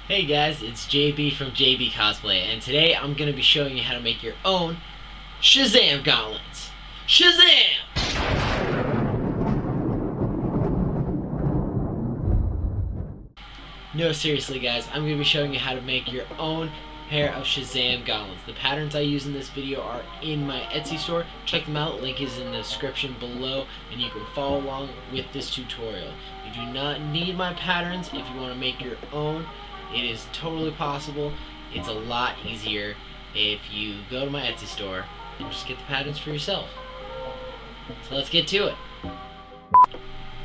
Hey guys, it's JB from JB Cosplay, and today I'm going to be showing you how to make your own Shazam Gauntlets. Shazam! No, seriously guys, I'm going to be showing you how to make your own pair of Shazam Gauntlets. The patterns I use in this video are in my Etsy store. Check them out, link is in the description below, and you can follow along with this tutorial. You do not need my patterns if you want to make your own. It is totally possible. It's a lot easier if you go to my Etsy store and just get the patterns for yourself. So let's get to it.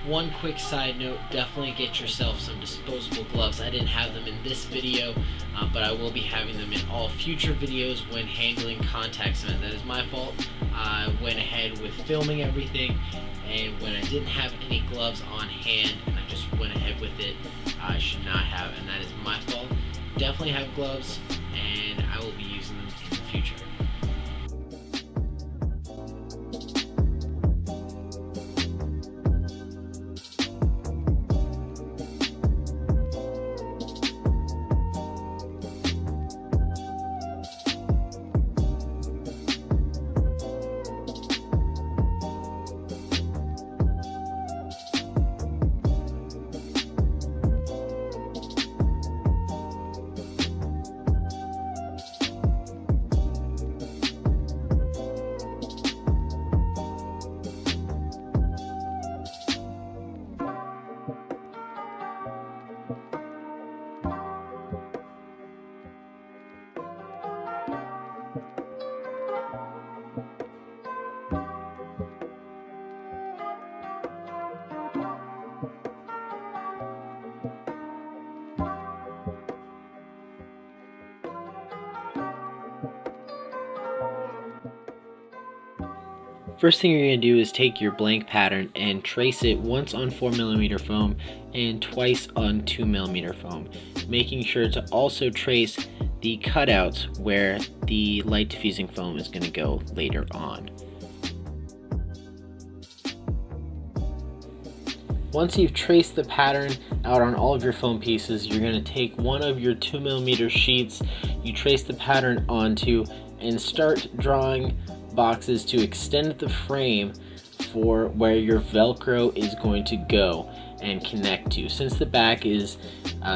One quick side note, definitely get yourself some disposable gloves. I didn't have them in this video, but I will be having them in all future videos when handling contact cement. That is my fault. I went ahead with filming everything, and when I didn't have any gloves on hand, I just went ahead with it. I should not have, and that is my fault. Definitely have gloves, and I will be using them in the future. First thing you're going to do is take your blank pattern and trace it once on 4mm foam and twice on 2mm foam, making sure to also trace the cutouts where the light diffusing foam is going to go later on. Once you've traced the pattern out on all of your foam pieces, you're going to take one of your 2mm sheets you trace the pattern onto and start drawing boxes to extend the frame for where your Velcro is going to go and connect to. Since the back is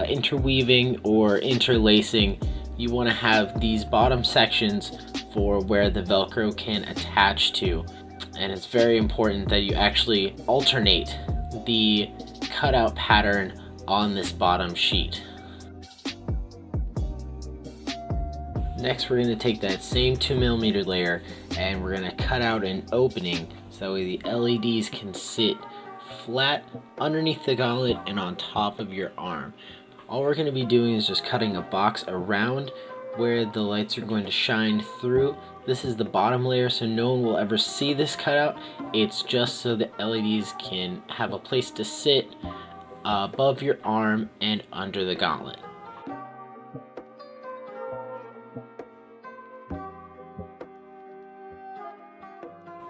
interweaving or interlacing, you want to have these bottom sections for where the Velcro can attach to, and it's very important that you actually alternate the cutout pattern on this bottom sheet. Next, we're going to take that same 2mm layer and we're going to cut out an opening so that way the LEDs can sit flat underneath the gauntlet and on top of your arm. All we're going to be doing is just cutting a box around where the lights are going to shine through. This is the bottom layer, so no one will ever see this cutout. It's just so the LEDs can have a place to sit above your arm and under the gauntlet.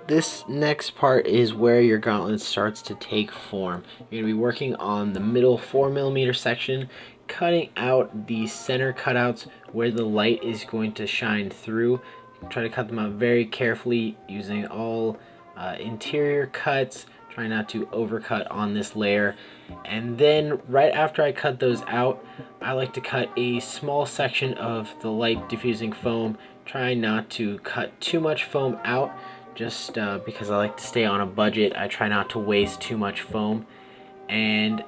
This next part is where your gauntlet starts to take form. You're going to be working on the middle 4mm section, cutting out the center cutouts where the light is going to shine through. Try to cut them out very carefully using all interior cuts. Try not to overcut on this layer. And then right after I cut those out, I like to cut a small section of the light diffusing foam. Try not to cut too much foam out, just because I like to stay on a budget. I try not to waste too much foam. And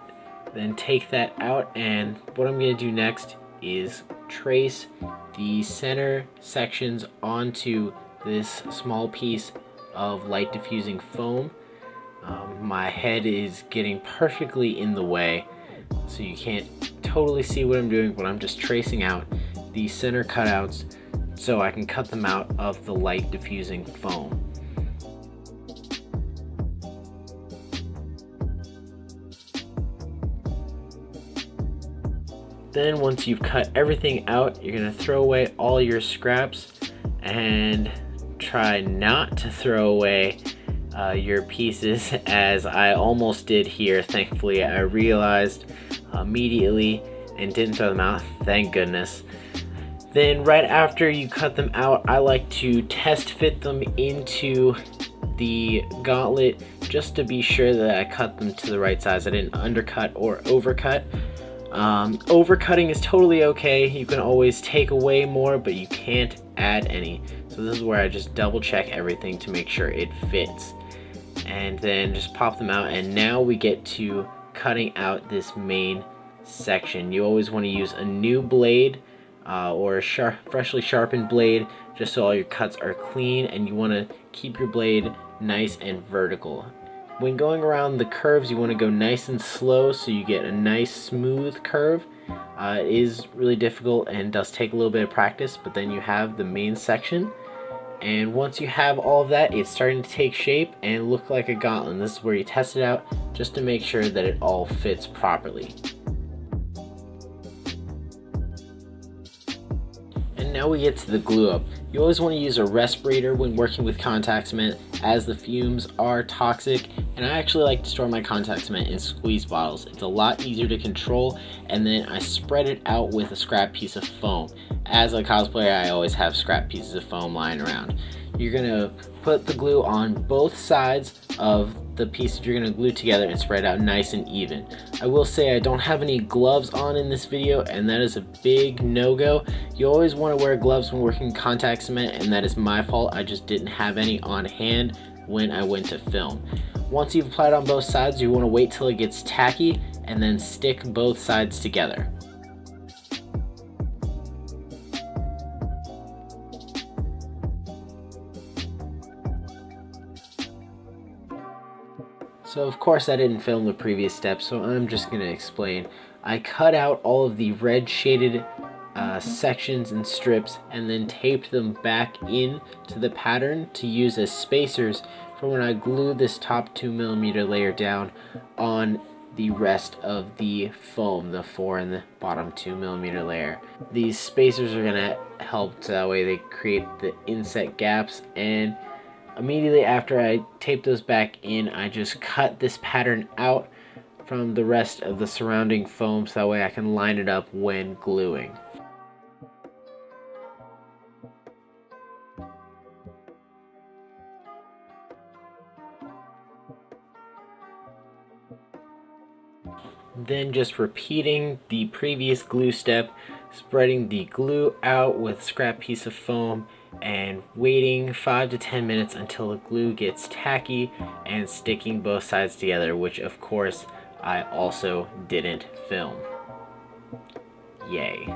then take that out, and what I'm going to do next is trace the center sections onto this small piece of light diffusing foam. My head is getting perfectly in the way, so you can't totally see what I'm doing, but I'm just tracing out the center cutouts so I can cut them out of the light diffusing foam. Then once you've cut everything out, you're going to throw away all your scraps and try not to throw away your pieces, as I almost did here. Thankfully, I realized immediately and didn't throw them out, thank goodness. Then right after you cut them out, I like to test fit them into the gauntlet just to be sure that I cut them to the right size. I didn't undercut or overcut. Overcutting is totally okay. You can always take away more, but you can't add any. So this is where I just double check everything to make sure it fits. And then just pop them out, and now we get to cutting out this main section. You always want to use a new blade or a freshly sharpened blade, just so all your cuts are clean, and you want to keep your blade nice and vertical. When going around the curves, you want to go nice and slow so you get a nice smooth curve. It is really difficult and does take a little bit of practice, but then you have the main section. And once you have all of that, it's starting to take shape and look like a gauntlet. This is where you test it out just to make sure that it all fits properly. And now we get to the glue up. You always want to use a respirator when working with contact cement, as the fumes are toxic, and I actually like to store my contact cement in squeeze bottles. It's a lot easier to control, and then I spread it out with a scrap piece of foam. As a cosplayer, I always have scrap pieces of foam lying around. You're gonna put the glue on both sides of the pieces you're gonna glue together and spread it out nice and even. I will say I don't have any gloves on in this video, and that is a big no-go. You always want to wear gloves when working contact cement, and that is my fault. I just didn't have any on hand when I went to film. Once you've applied on both sides, you want to wait till it gets tacky and then stick both sides together. So of course I didn't film the previous step, so I'm just going to explain. I cut out all of the red shaded sections and strips and then taped them back in to the pattern to use as spacers for when I glue this top 2mm layer down on the rest of the foam, the 4 and the bottom 2mm layer. These spacers are going to help so that way they create the inset gaps, and immediately after I tape those back in, I just cut this pattern out from the rest of the surrounding foam so that way I can line it up when gluing. Then just repeating the previous glue step, spreading the glue out with a scrap piece of foam and waiting 5 to 10 minutes until the glue gets tacky and sticking both sides together, which of course I also didn't film. Yay.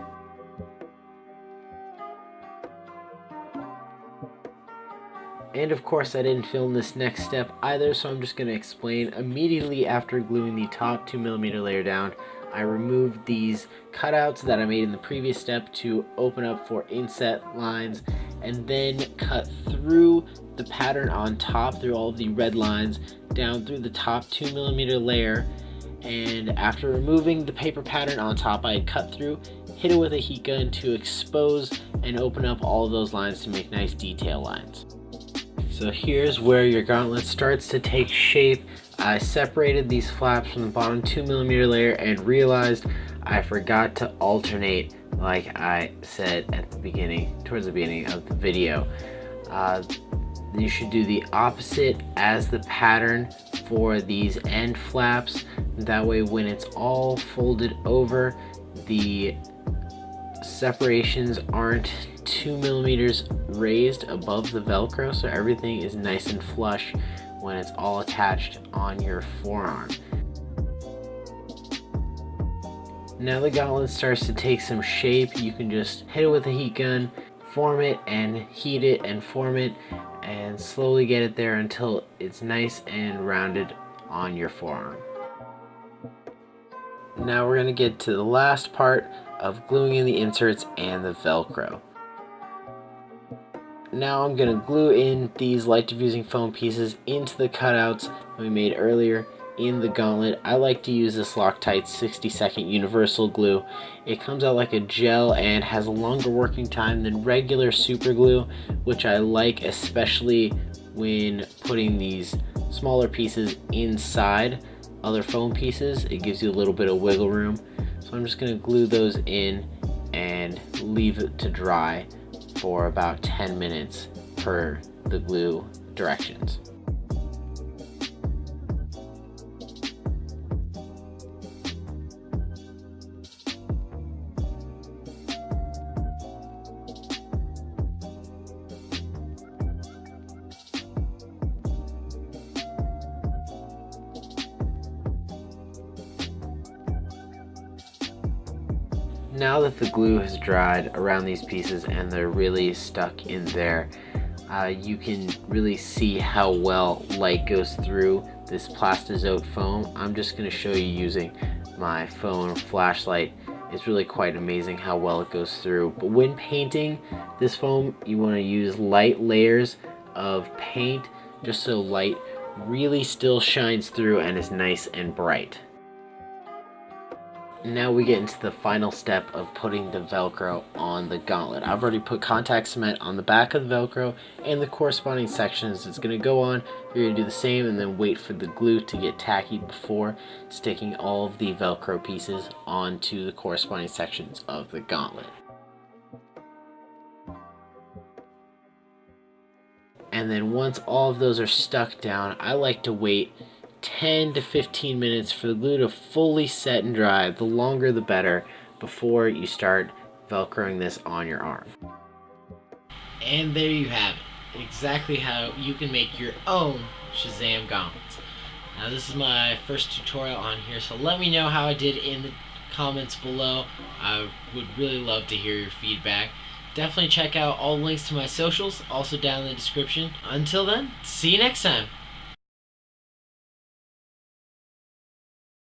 And of course I didn't film this next step either, so I'm just going to explain. Immediately after gluing the top 2mm layer down, I removed these cutouts that I made in the previous step to open up for inset lines, and then cut through the pattern on top, through all of the red lines, down through the top 2mm layer. And after removing the paper pattern on top I had cut through, hit it with a heat gun to expose and open up all of those lines to make nice detail lines. So here's where your gauntlet starts to take shape. I separated these flaps from the bottom 2mm layer and realized I forgot to alternate like I said at the beginning, towards the beginning of the video. You should do the opposite as the pattern for these end flaps. That way when it's all folded over, the separations aren't 2mm raised above the Velcro, so everything is nice and flush when it's all attached on your forearm. Now the gauntlet starts to take some shape. You can just hit it with a heat gun, form it and heat it and form it, and slowly get it there until it's nice and rounded on your forearm. Now we're going to get to the last part of gluing in the inserts and the Velcro. Now I'm going to glue in these light diffusing foam pieces into the cutouts we made earlier in the gauntlet. I like to use this Loctite 60-second universal glue. It comes out like a gel and has a longer working time than regular super glue, which I like especially when putting these smaller pieces inside other foam pieces. It gives you a little bit of wiggle room. So So I'm just going to glue those in and leave it to dry for about 10 minutes per the glue directions. Now that the glue has dried around these pieces and they're really stuck in there, you can really see how well light goes through this Plasazote foam. I'm just going to show you using my phone flashlight. It's really quite amazing how well it goes through. But when painting this foam, you want to use light layers of paint just so light really still shines through and is nice and bright. Now we get into the final step of putting the Velcro on the gauntlet. I've already put contact cement on the back of the Velcro and the corresponding sections it's going to go on. You're going to do the same and then wait for the glue to get tacky before sticking all of the Velcro pieces onto the corresponding sections of the gauntlet. And then once all of those are stuck down, I like to wait 10 to 15 minutes for the glue to fully set and dry. The longer the better before you start velcroing this on your arm. And there you have it, exactly how you can make your own Shazam Gauntlets. Now this is my first tutorial on here, so let me know how I did in the comments below. I would really love to hear your feedback. Definitely check out all links to my socials, also down in the description. Until then, see you next time.